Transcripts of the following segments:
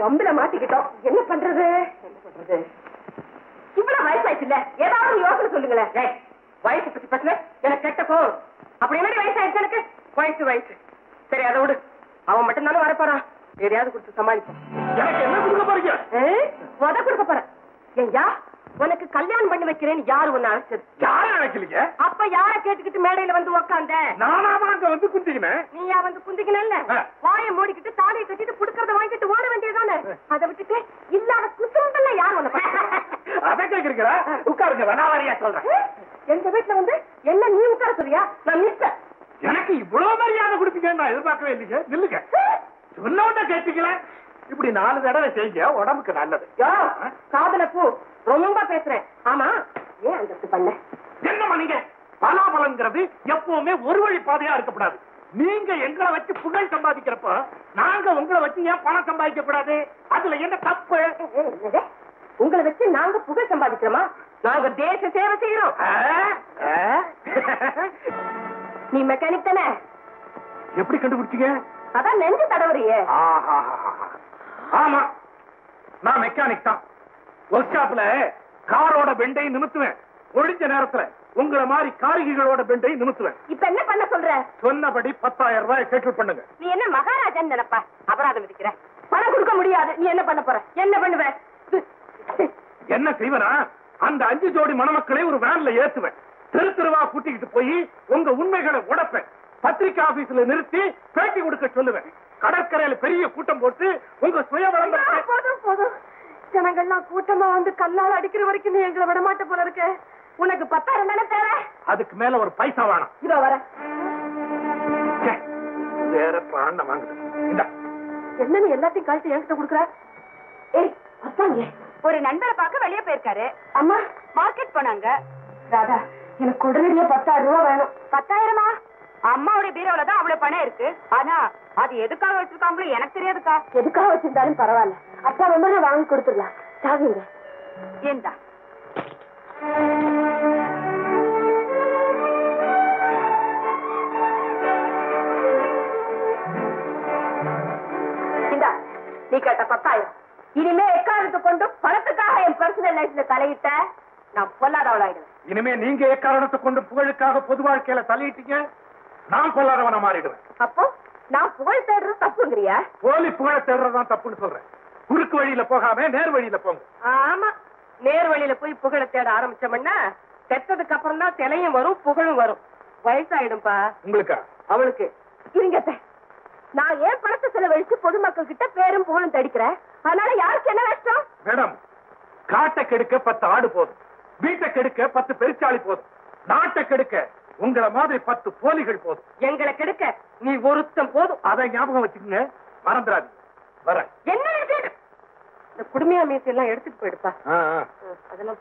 வம்புல மாட்டிக்கிட்டோம். என்ன பண்றது? இவ்வளவு வயசாயிச்சு இல்ல, ஏதாவது யோசனை சொல்லுங்களேன். வயசு பத்தி பேசுன எனக்கு கெட்ட கோவம். அப்படி என்ன வயசாயிடுச்சு எனக்கு? வயசு சரி, அதை விடு. அவன் மட்டும் தானே வரப்போறான். எதையாவது கொடுத்து சமாளிப்போம். எனக்கு என்ன கொடுக்க போறீங்க? உத கொடுக்க போறேன். ஏய்யா, உனக்கு கல்யாணம் பண்ணி வைக்கிறேன்னு யாரு ஒன்னு அழைச்சது? யாரும் அழைக்கலீங்க. அப்ப யார கேட்டுக்கிட்டு மேடையில வந்து உக்காந்த? நானாமா அங்க வந்து குந்திக்கினேன். நீயா வந்து குந்திக்கணும்ல? வாயை மூடிக்கிட்டு தாலியை கட்டிட்டு புடுக்கறத வாங்கிட்டு ஓட வேண்டியதானே? அதை விட்டுட்டு இல்லாத குசும்பல்ல யார் ஒண்ணு அதை கேக்குறீங்களா? உட்காருங்க, வனாவாரியா சொல்றேன். எங்க வீட்டுல வந்து என்ன நீ உட்கார சொல்றியா? நான் மிஸ்டர். எனக்கு இவ்வளவு மரியாதை கொடுப்பீங்க நான் எதிர்பார்க்கவே இல்லைங்க. நில்லுங்க, சொன்ன கேட்டீங்களா? இப்படி 4 தடவை செய்ய உடம்புக்கு நல்லது. காதல பூ ரொம்ப பேசுறேன். ஆமா, ஏன் அந்த பண்ண? என்ன நீங்க? பலாபலங்கிறது எப்பவுமே ஒரு வழி பாதையா இருக்கக்கூடாது. நீங்க எங்களை வச்சு புகழ் சம்பாதிக்கிறப்ப நாங்க உங்களை வச்சு ஏன் பணம் சம்பாதிக்க கூடாது? அதுல என்ன தப்பு? உங்களை வச்சு நாங்க புகழ் சம்பாதிக்கிறோமா? நாங்க தேச சேவை செய்யறோம். நீ மெக்கானிக் தானே? எப்படி கண்டுபிடிச்சீங்க? அதான் நெஞ்சு தடவுறியே. ஆமா, நான் மெக்கானிக் தான். ஒர்க் ஷாப்ல காரோட பெண்டை நிமித்துவேன். ஒழிஞ்ச நேரத்துல உங்களை மாதிரி காரிகளோட பெண்டை நிமித்துவேன். இப்ப என்ன பண்ண சொல்ற? சொன்னபடி 10,000 ரூபாய் செட்டில் பண்ணுங்க. நீ என்ன மகாராஜான்னு நினைப்பா? அபராதம் விதிக்கிற. பணம் கொடுக்க முடியாது. நீ என்ன பண்ண போற? என்ன பண்ணுவ? என்ன செய்வனா? அந்த 5 ஜோடி மணமக்களை ஒரு வேன்ல ஏத்துவேன். தெருவா கூட்டிக்கிட்டு போய் உங்க உண்மைகளை உடைப்பேன். பத்திரிகை ஆபீஸ்ல நிறுத்தி பேட்டி கொடுக்க சொல்லுவேன். கடற்கரையில பெரிய கூட்டம் போட்டு உங்க சுய விளம்பரம். போதும். ஜனங்கள்லாம் கூட்டமா வந்து கல்லால் அடிக்கிற வரைக்கும் நீ எங்களை விட மாட்ட போல இருக்க. உனக்கு 10,000 தானே தேவை? அதுக்கு மேல ஒரு பைசா வேணாம். இதோ வர. வேற பிராண்டம் வாங்குது. என்ன நீ எல்லாத்தையும் கழிச்சு என்கிட்ட கொடுக்குற? ஏய் அப்பாங்க, ஒரு நண்பரை பார்க்க வெளியே போயிருக்காரு. அம்மா மார்க்கெட் போனாங்க. ராதா, எனக்கு உடனடியா 10,000 ரூபாய் வேணும். 10,000மா? அம்மாவுடைய பீரோல தான் அவ்வளவு பணம் இருக்கு. ஆனா அது எதுக்காக வச்சிருக்காங்களோ எனக்கு தெரியாதுக்கா. எதுக்காக வச்சிருந்தாலும் பரவாயில்ல, அப்பா ரொம்ப நான் வாங்கி கொடுத்துடலாம். சாகுங்க. ஏண்டா இந்தா, நீ கேட்ட 10,000. இனிமே எக்காரணத்தை கொண்டு பணத்துக்காக என் பர்சனல் லைஃப்ல தலையிட்ட நான் பொல்லாதவளாயிடுவேன். இனிமே நீங்க எக்காரணத்தை கொண்டு புகழுக்காக பொது வாழ்க்கையில தலையிட்டீங்க, நான் பொல்லாதவனா மாறிடுவேன். அப்போ நான் புகழ் தேடுறது தப்புங்கிறியா? போலி புகழ தேடுறதுதான் தப்புன்னு சொல்றேன். குறுக்கு வழியில போகாம நேர் வழியில போங்க. ஆமா, நேர் வழியில போய் புகழ தேட ஆரம்பிச்சோம்னா செத்ததுக்கு அப்புறம் தான் சிலையும் வரும், புகழும் வரும். வயசாயிடும்பா உங்களுக்கா? அவளுக்கு. இருங்க, நான் ஏன் பணத்தை செலவழிச்சு பொதுமக்கள் கிட்ட பேரும் புகழும் தடிக்கிறேன். அதனால யாருக்கு என்ன நஷ்டம்? மேடம், காட்டை கெடுக்க 10 ஆடு போதும், வீட்டை கெடுக்க 10 பெருச்சாளி போதும், நாட்டை கெடுக்க உங்களை மாதிரி 10 போலிகள் போதும். எங்களை கெடுக்க நீ ஒருத்தம் போதும். அதை ஞாபகம் வச்சுக்கோங்க, மறந்துடாதீங்க. வர என்ன இந்த குடுமையா மீசி எல்லாம் எடுத்துட்டு போயிடுப்பா. அதெல்லாம்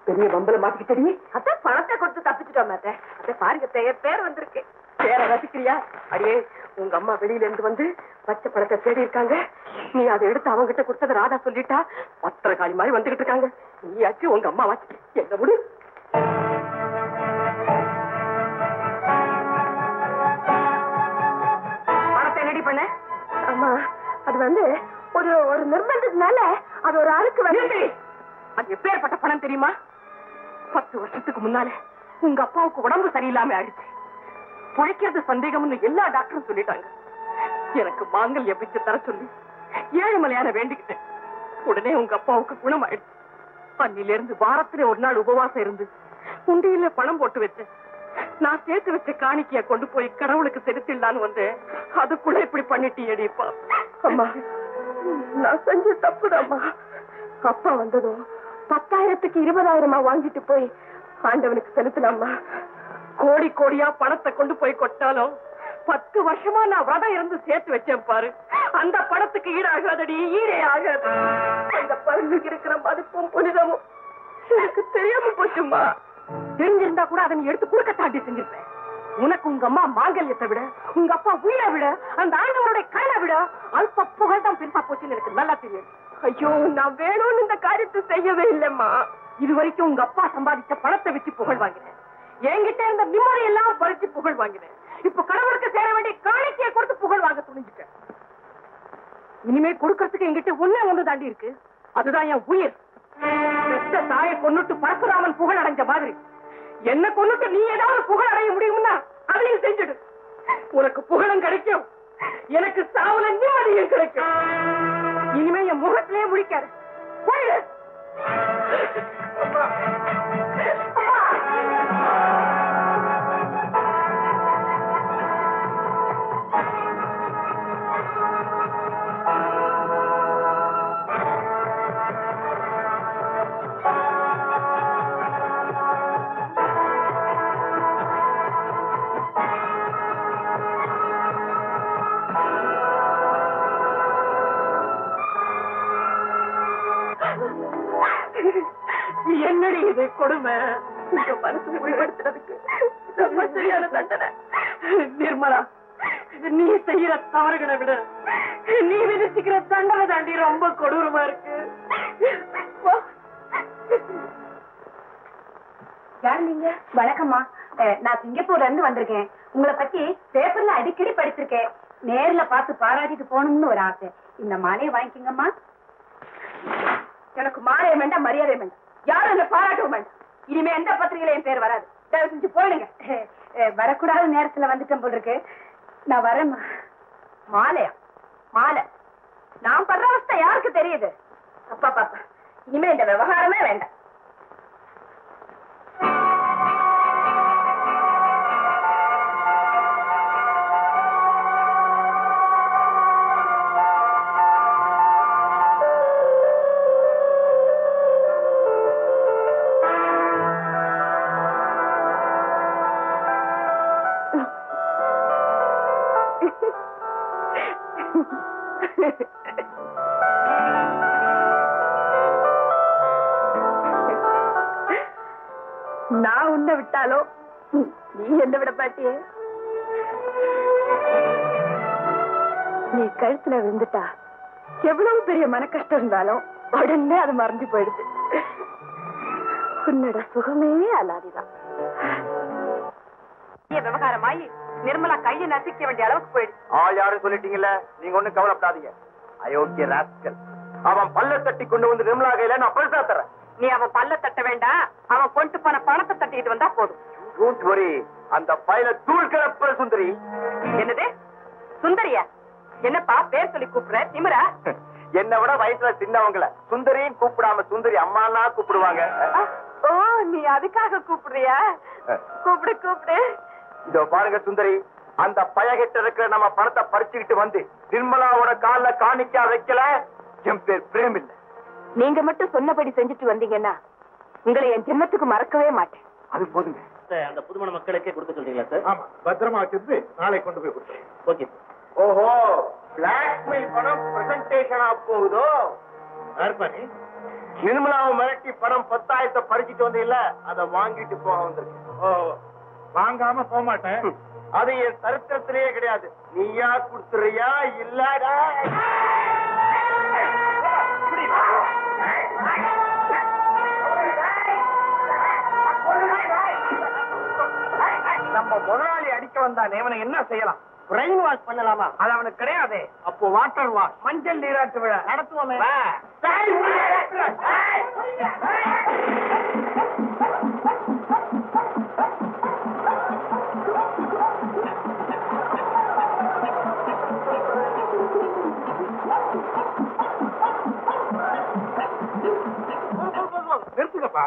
பெரிய பம்பல மாட்டிக்கிட்டடி. அதான் பணத்தை கொடுத்து தப்பிச்சுட்டோம். அத பாருங்க, பேர் வந்திருக்கு. பேர ரசிக்கிறியா? அடியே, உங்க அம்மா வெளியில இருந்து வந்து பச்சை பணத்தை தேடி இருக்காங்க. நீ அதை எடுத்து அவங்க கிட்ட கொடுத்தது ராதா சொல்லிட்டா. பத்திரகாளி மாதிரி வந்துகிட்டு இருக்காங்க. நீயாச்சு உங்க அம்மா வாச்சு என்ன விடு. பணத்தை ரெடி பண்ண. அம்மா, அது வந்து ஒரு நிர்பந்தத்தினால அது ஒரு ஆளுக்கு வந்து. அது எப்பேற்பட்ட பணம் தெரியுமா? 10 வருஷத்துக்கு முன்னால உங்க அப்பாவுக்கு உடம்பு சரியில்லாம ஆயிடுச்சு. புழைக்கிறது சந்தேகம்னு எல்லா டாக்டரும் சொல்லிட்டாங்க. எனக்கு மாங்கல்ய பிச்சை தர சொல்லி ஏழுமலையான வேண்டிக்கிட்டேன். உடனே உங்க அப்பாவுக்கு குணம் ஆயிடுச்சு. அன்னில இருந்து வாரத்துல ஒரு நாள் உபவாசம் இருந்து உண்டியில பணம் போட்டு வச்சேன். நான் சேர்த்து வச்ச காணிக்கைய கொண்டு போய் கடவுளுக்கு செலுத்திடலான்னு வந்து அதுக்குள்ள இப்படி பண்ணிட்டீங்கடிப்பா. அம்மா, நான் செஞ்ச தப்புதாம்மா. அப்பா வந்ததும் 10,000க்கு 20,000 வாங்கிட்டு போய் ஆண்டவனுக்கு செலுத்தினாம்மா. கோடி கோடியா பணத்தை கொண்டு போய் கொட்டாலும் 10 வருஷமா நான் விரதம் இருந்து சேர்த்து வச்சேன் பாரு. அந்த பணத்துக்கு ஈடாகாதடி, ஈடே ஆகாது. அந்த பணத்துக்கு இருக்கிற மதிப்பும் புனிதமும் எனக்கு தெரியாம போச்சுமா. தெரிஞ்சிருந்தா கூட அதை நீ எடுத்து கொடுக்க தாண்டி செஞ்சிருப்பேன். உனக்கு உங்க அம்மா மாங்கல்யத்தை விட, உங்க அப்பா உயிரை விட, அந்த ஆண்டவனுடைய கண்ணை விட அல்ப புகழ் தான் பெருசா போச்சுன்னு எனக்கு நல்லா தெரியும். ஐயோ, நான் வேணும்னு இந்த காரியத்தை செய்யவே இல்லைம்மா. இது வரைக்கும் உங்க அப்பா சம்பாதிச்ச பணத்தை வச்சு புகழ் வாங்கினேன். என்கிட்ட இருந்த நிம்மதி எல்லாம் பறிச்சு புகழ் வாங்கினேன். இப்ப கடவுளுக்கு சேர வேண்டிய காணிக்கையை கொடுத்து புகழ் வாங்க துணிஞ்சிட்டேன். இனிமே கொடுக்கறதுக்கு என்கிட்ட ஒண்ணு தாண்டி இருக்கு. அதுதான் என் உயிர். பெத்த தாயை கொன்னுட்டு பரசுராமன் புகழ் அடைஞ்ச மாதிரி என்ன கொன்னுட்டு நீ ஏதாவது புகழ் அடைய முடியும்னா அதையும் செஞ்சுடு. உனக்கு புகழும் கிடைக்கும், எனக்கு சாவுல நிம்மதியும் கிடைக்கும். இனிமே என் முகத்திலே முடிக்காது. என்னடி இது கொடுமை? உங்க மனசு முடிவெடுத்துறதுக்கு ரொம்ப சரியான தண்டனை. நிர்மலா, நீ செய்யற தவறுகளை விட நீ விதிச்சுக்கிற தண்டனை தாண்டி ரொம்ப கொடூரமா இருக்கு. யார் நீங்க? வணக்கம்மா. நான் சிங்கப்பூர்ல இருந்து வந்திருக்கேன். உங்களை பத்தி பேப்பர்ல அடிக்கடி படிச்சிருக்கேன். நேர்ல பார்த்து பாராட்டிட்டு போகணும்னு ஒரு ஆசை. இந்த மாலையை வாங்கிக்கங்கம்மா. எனக்கு மாலைய வேண்டாம், மரியாதை வேண்டாம், யாரும் என்ன பாராட்டவும் வேண்டாம். இனிமே எந்த பத்திரிகையில என் பேர் வராது. தயவு செஞ்சு போயிடுங்க. வரக்கூடாத நேரத்துல வந்துட்டேன் போல் இருக்கு. நான் வரேம்மா. மாலையா? மாலை நான் படுற அவஸ்தை யாருக்கு தெரியுது? அப்பா பாப்பா, இனிமே இந்த விவகாரமே வேண்டாம். நான் உன்னை விட்டாலோ நீ என்ன விட மாட்டியே. நீ கழுத்துல விழுந்துட்டா எவ்வளவு பெரிய மன கஷ்டம் இருந்தாலும் உடனே அது மறைஞ்சு போயிடுது. உன்னோட சுகமே அல்லாதிதான். விவகாரமாயி நிர்மலா கையை நசிக்க வேண்டிய அளவுக்கு போயிடுச்சு. யாரும் சொல்லிட்டீங்கல்ல, நீங்க ஒண்ணும் கவலைப்படாதீங்க. அயோக்கிய ராஸ்கல், அவன் பல்ல தட்டி கொண்டு வந்து நிர்மலா கையில நான் பரிசா தரேன். நீ அவன் பல்ல தட்ட வேண்டாம், அவன் கொண்டு போன பணத்தை தட்டிட்டு வந்தா போதும். டோன்ட் வரி, அந்த பையில தூள் கிளப்ப சுந்தரி. என்னது சுந்தரியா? என்னப்பா பேர் சொல்லி கூப்பிடுற? திமிரா? என்னை விட வயசுல சின்னவங்கள சுந்தரியும் கூப்பிடாம சுந்தரி அம்மானா கூப்பிடுவாங்க. ஓ, நீ அதுக்காக கூப்பிடுறியா? கூப்பிடு கூப்பிடு. இதோ பாருங்க சுந்தரி, அந்த பயகிட்ட இருக்கிற நம்ம பணத்தை பறிச்சுக்கிட்டு வந்து நிர்மலாவோட கால்ல காணிக்கா வைக்கல, என் பேர் பிரேம் இல்ல. நீங்க மட்டும் சொன்னபடி செஞ்சுட்டு வந்தீங்கன்னா உங்களை என் ஜென்மத்துக்கு மறக்கவே மாட்டேன். அது போதுங்க. அந்த புதுமண மக்களுக்கே கொடுக்க சொல்றீங்களா சார்? ஆமா, பத்திரமா வச்சிருந்து நாளை கொண்டு போய் கொடுத்துறேன். ஓகே. ஓஹோ, பிளாக்மெயில் பணம் பிரசன்டேஷனா போகுதோ? யாருப்பாரு? நிர்மலாவை மிரட்டி பணம் 10,000 பறிச்சுட்டு வந்து இல்ல, அதை வாங்கிட்டு போக வந்திருக்கேன். ஓ, வாங்காம போக மாட்டேன். அது என் சரித்திரத்திலேயே கிடையாது. நீயா கொடுத்துறியா இல்லடா? நம்ம முதலாளி அடிக்க வந்தானே, அவனை என்ன செய்யலாம்? பிரெயின் வாஷ் பண்ணலாமா? அது அவனுக்கு கிடையாது. அப்போ வாட்டர் வாஷ், மஞ்சள் நீராட்டு விழா நடத்துவோமே. நிறுத்துங்கப்பா.